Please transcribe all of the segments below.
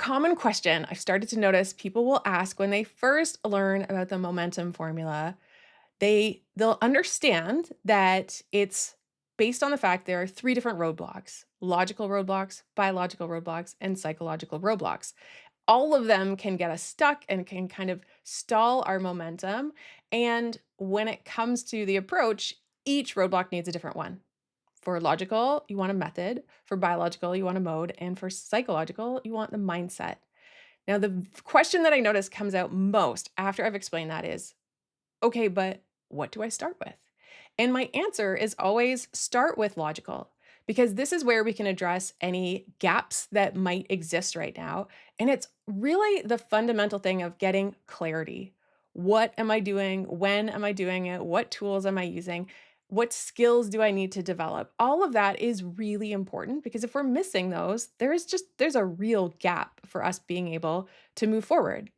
common question I've started to notice people will ask when they first learn about the momentum formula. They'll understand that it's based on the fact there are three different roadblocks: logical roadblocks, biological roadblocks, and psychological roadblocks. All of them can get us stuck and can kind of stall our momentum. And when it comes to the approach, each roadblock needs a different one. For logical, you want a method. For biological, you want a mode. And for psychological, you want the mindset. Now, the question that I notice comes out most after I've explained that is, okay, but what do I start with? And my answer is always start with logical, because this is where we can address any gaps that might exist right now. And it's really the fundamental thing of getting clarity. What am I doing? When am I doing it? What tools am I using? What skills do I need to develop? All of that is really important, because if we're missing those, there's a real gap for us being able to move forward.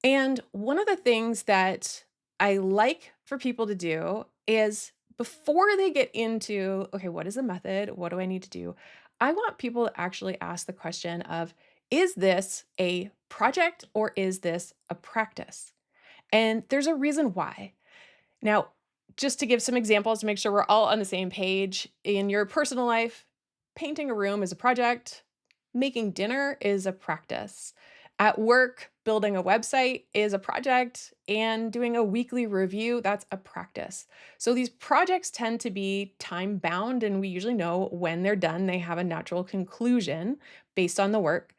And one of the things that I like for people to do is, before they get into, okay, what is the method? What do I need to do? I want people to actually ask the question of, is this a project or is this a practice? And there's a reason why. Now, just to give some examples to make sure we're all on the same page, in your personal life, painting a room is a project, making dinner is a practice. At work, building a website is a project, and doing a weekly review, that's a practice. So these projects tend to be time bound, and we usually know when they're done, they have a natural conclusion based on the work.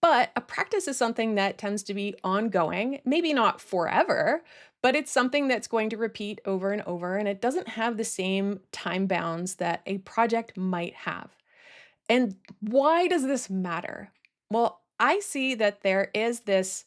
But a practice is something that tends to be ongoing, maybe not forever, but it's something that's going to repeat over and over, and it doesn't have the same time bounds that a project might have. And why does this matter? Well, I see that there's this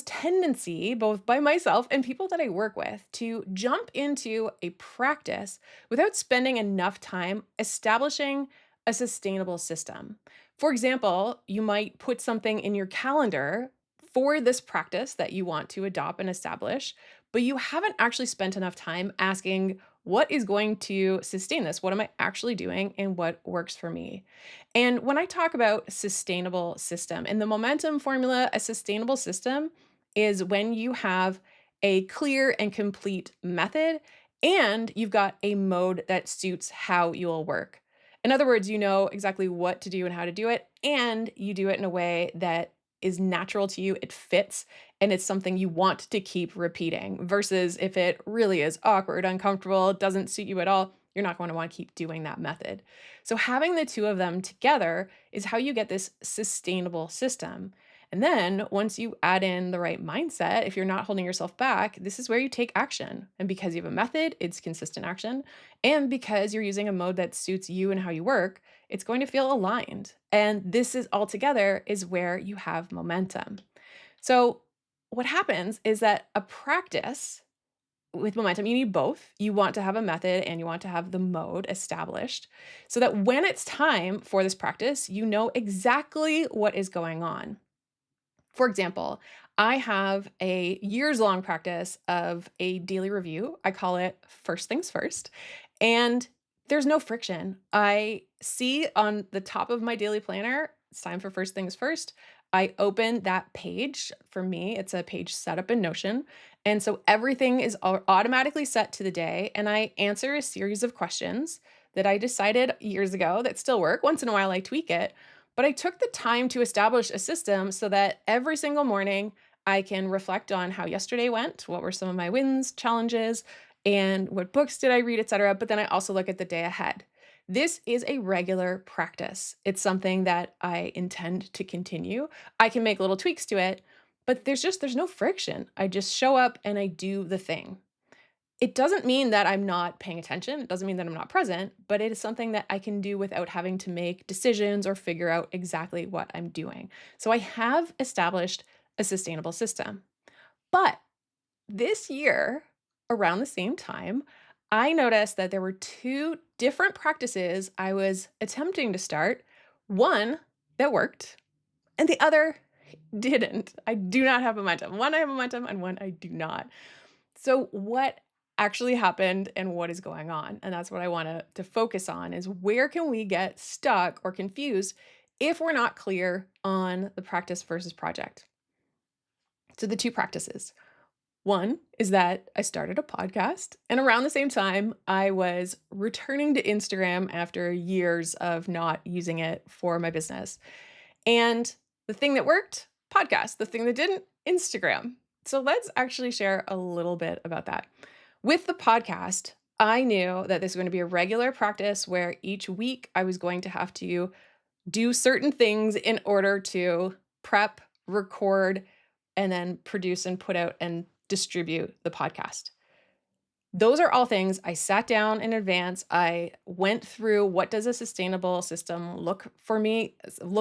tendency, both by myself and people that I work with, to jump into a practice without spending enough time establishing a sustainable system. For example, you might put something in your calendar for this practice that you want to adopt and establish, but you haven't actually spent enough time asking, what is going to sustain this? What am I actually doing and what works for me? And when I talk about sustainable system and the momentum formula, a sustainable system is when you have a clear and complete method and you've got a mode that suits how you'll work. In other words, you know exactly what to do and how to do it, and you do it in a way that is natural to you, it fits, and it's something you want to keep repeating. Versus if it really is awkward, uncomfortable, doesn't suit you at all, you're not going to want to keep doing that method. So having the two of them together is how you get this sustainable system. And then once you add in the right mindset, if you're not holding yourself back, this is where you take action. And because you have a method, it's consistent action. And because you're using a mode that suits you and how you work, it's going to feel aligned. And this is all together is where you have momentum. So what happens is that a practice with momentum, you need both. You want to have a method and you want to have the mode established so that when it's time for this practice, you know exactly what is going on. For example, I have a years long practice of a daily review. I call it first things first. And there's no friction. I see on the top of my daily planner, it's time for first things first. I open that page. For me, it's a page set up in Notion. And so everything is automatically set to the day. And I answer a series of questions that I decided years ago that still work. Once in a while, I tweak it, but I took the time to establish a system so that every single morning I can reflect on how yesterday went, what were some of my wins, challenges, and what books did I read, etc. But then I also look at the day ahead. This is a regular practice. It's something that I intend to continue. I can make little tweaks to it, but there's no friction. I just show up and I do the thing. It doesn't mean that I'm not paying attention. It doesn't mean that I'm not present, but it is something that I can do without having to make decisions or figure out exactly what I'm doing. So I have established a sustainable system. But this year, around the same time, I noticed that there were two different practices I was attempting to start. One that worked, and the other didn't. I do not have momentum. One I have momentum, and one I do not. So what actually happened and what is going on? And that's what I want to focus on is, where can we get stuck or confused if we're not clear on the practice versus project. So, the two practices. One is that I started a podcast, and around the same time, I was returning to Instagram after years of not using it for my business. And the thing that worked, podcast. The thing that didn't, Instagram. So let's actually share a little bit about that. With the podcast, I knew that this was going to be a regular practice where each week I was going to have to do certain things in order to prep, record, and then produce and put out and distribute the podcast. Those are all things I sat down in advance. I went through what does a sustainable system look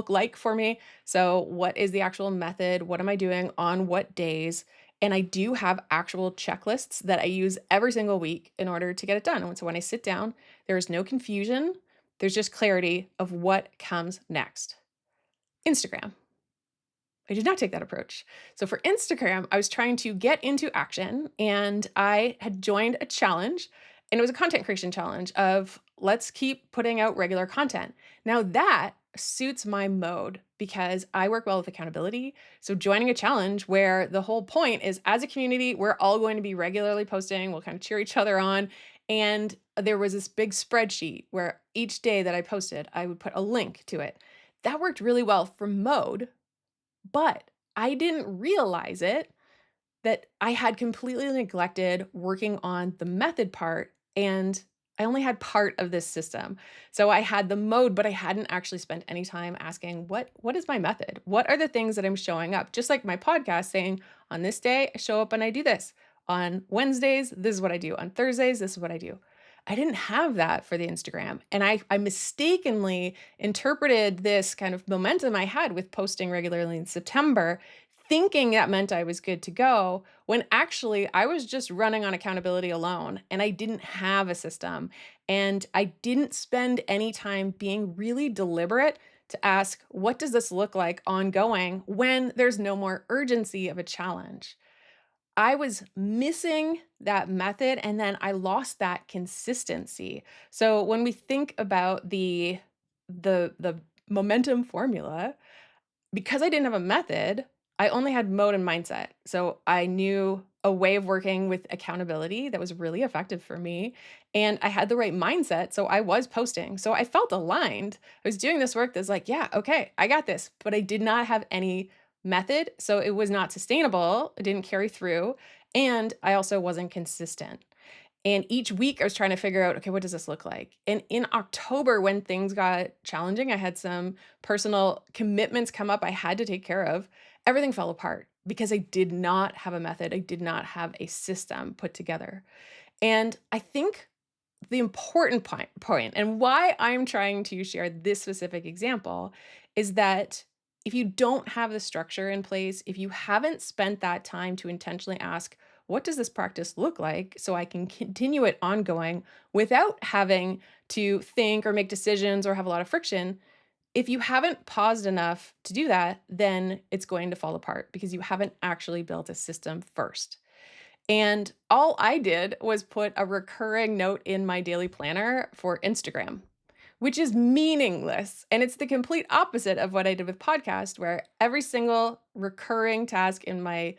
like for me? So, what is the actual method? What am I doing on what days? And I do have actual checklists that I use every single week in order to get it done. And so when I sit down, there is no confusion. There's just clarity of what comes next. Instagram. I did not take that approach. So for Instagram, I was trying to get into action and I had joined a challenge, and it was a content creation challenge of let's keep putting out regular content. Now that suits my mode because I work well with accountability. So joining a challenge where the whole point is as a community, we're all going to be regularly posting, we'll kind of cheer each other on. And there was this big spreadsheet where each day that I posted, I would put a link to it. That worked really well for mode, but I didn't realize it that I had completely neglected working on the method part, and I only had part of this system. So I had the mode, but I hadn't actually spent any time asking what is my method? What are the things that I'm showing up? Just like my podcast saying, on this day, I show up and I do this. On Wednesdays, this is what I do. On Thursdays, this is what I do. I didn't have that for the Instagram. And I mistakenly interpreted this kind of momentum I had with posting regularly in September, thinking that meant I was good to go, when actually I was just running on accountability alone and I didn't have a system. And I didn't spend any time being really deliberate to ask, what does this look like ongoing when there's no more urgency of a challenge? I was missing that method and then I lost that consistency. So when we think about the momentum formula, because I didn't have a method, I only had mode and mindset. So I knew a way of working with accountability that was really effective for me. And I had the right mindset. So I was posting. So I felt aligned. I was doing this work that's like, yeah, okay, I got this. But I did not have any method. So it was not sustainable. It didn't carry through. And I also wasn't consistent. And each week I was trying to figure out, okay, what does this look like? And in October, when things got challenging, I had some personal commitments come up I had to take care of. Everything fell apart because I did not have a method. I did not have a system put together. And I think the important point and why I'm trying to share this specific example is that if you don't have the structure in place, if you haven't spent that time to intentionally ask, what does this practice look like so I can continue it ongoing without having to think or make decisions or have a lot of friction? If you haven't paused enough to do that, then it's going to fall apart because you haven't actually built a system first. And all I did was put a recurring note in my daily planner for Instagram, which is meaningless. And it's the complete opposite of what I did with podcast, where every single recurring task in my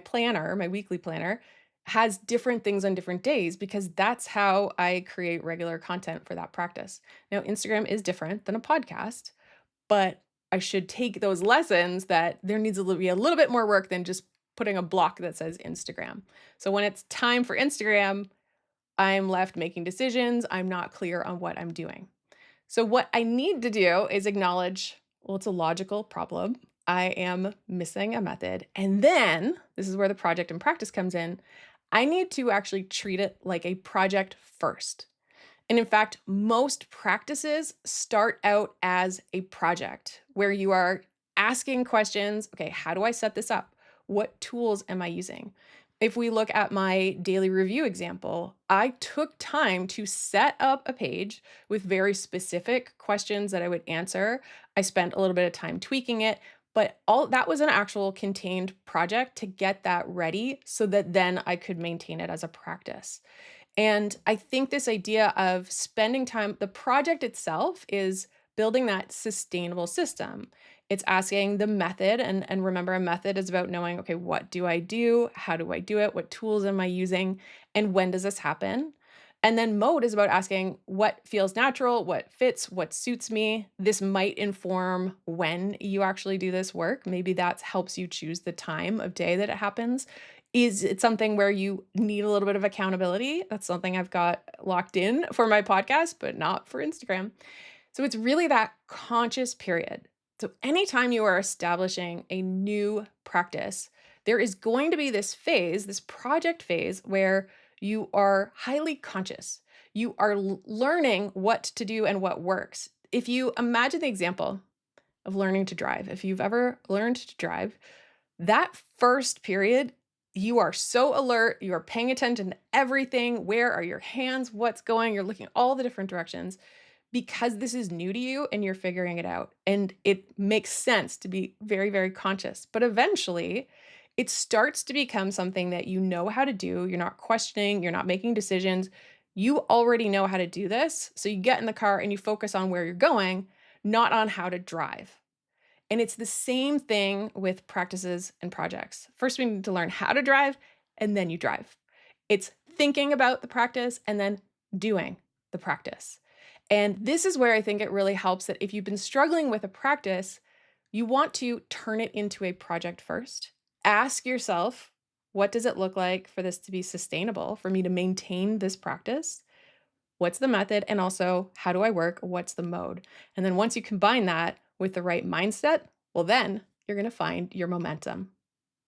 planner, my weekly planner, has different things on different days because that's how I create regular content for that practice. Now, Instagram is different than a podcast, but I should take those lessons that there needs to be a little bit more work than just putting a block that says Instagram. So when it's time for Instagram, I'm left making decisions. I'm not clear on what I'm doing. So what I need to do is acknowledge, well, it's a logical problem. I am missing a method. And then this is where the project and practice comes in. I need to actually treat it like a project first. And in fact, most practices start out as a project where you are asking questions. Okay, how do I set this up? What tools am I using? If we look at my daily review example, I took time to set up a page with very specific questions that I would answer. I spent a little bit of time tweaking it, but all that was an actual contained project to get that ready so that then I could maintain it as a practice. And I think this idea of spending time, the project itself is building that sustainable system. It's asking the method, and remember, a method is about knowing, okay, what do I do? How do I do it? What tools am I using? And when does this happen? And then mode is about asking what feels natural, what fits, what suits me. This might inform when you actually do this work. Maybe that helps you choose the time of day that it happens. Is it something where you need a little bit of accountability? That's something I've got locked in for my podcast, but not for Instagram. So it's really that conscious period. So anytime you are establishing a new practice, there is going to be this phase, this project phase, where you are highly conscious. You are learning what to do and what works. If you imagine the example of learning to drive, if you've ever learned to drive, that first period, you are so alert, you are paying attention to everything. Where are your hands? What's going? You're looking all the different directions because this is new to you and you're figuring it out. And it makes sense to be very, very conscious. But eventually, it starts to become something that you know how to do. You're not questioning, you're not making decisions. You already know how to do this. So you get in the car and you focus on where you're going, not on how to drive. And it's the same thing with practices and projects. First, we need to learn how to drive, and then you drive. It's thinking about the practice and then doing the practice. And this is where I think it really helps that if you've been struggling with a practice, you want to turn it into a project first. Ask yourself, what does it look like for this to be sustainable, for me to maintain this practice? What's the method? And also, how do I work? What's the mode? And then once you combine that with the right mindset, well, then you're going to find your momentum.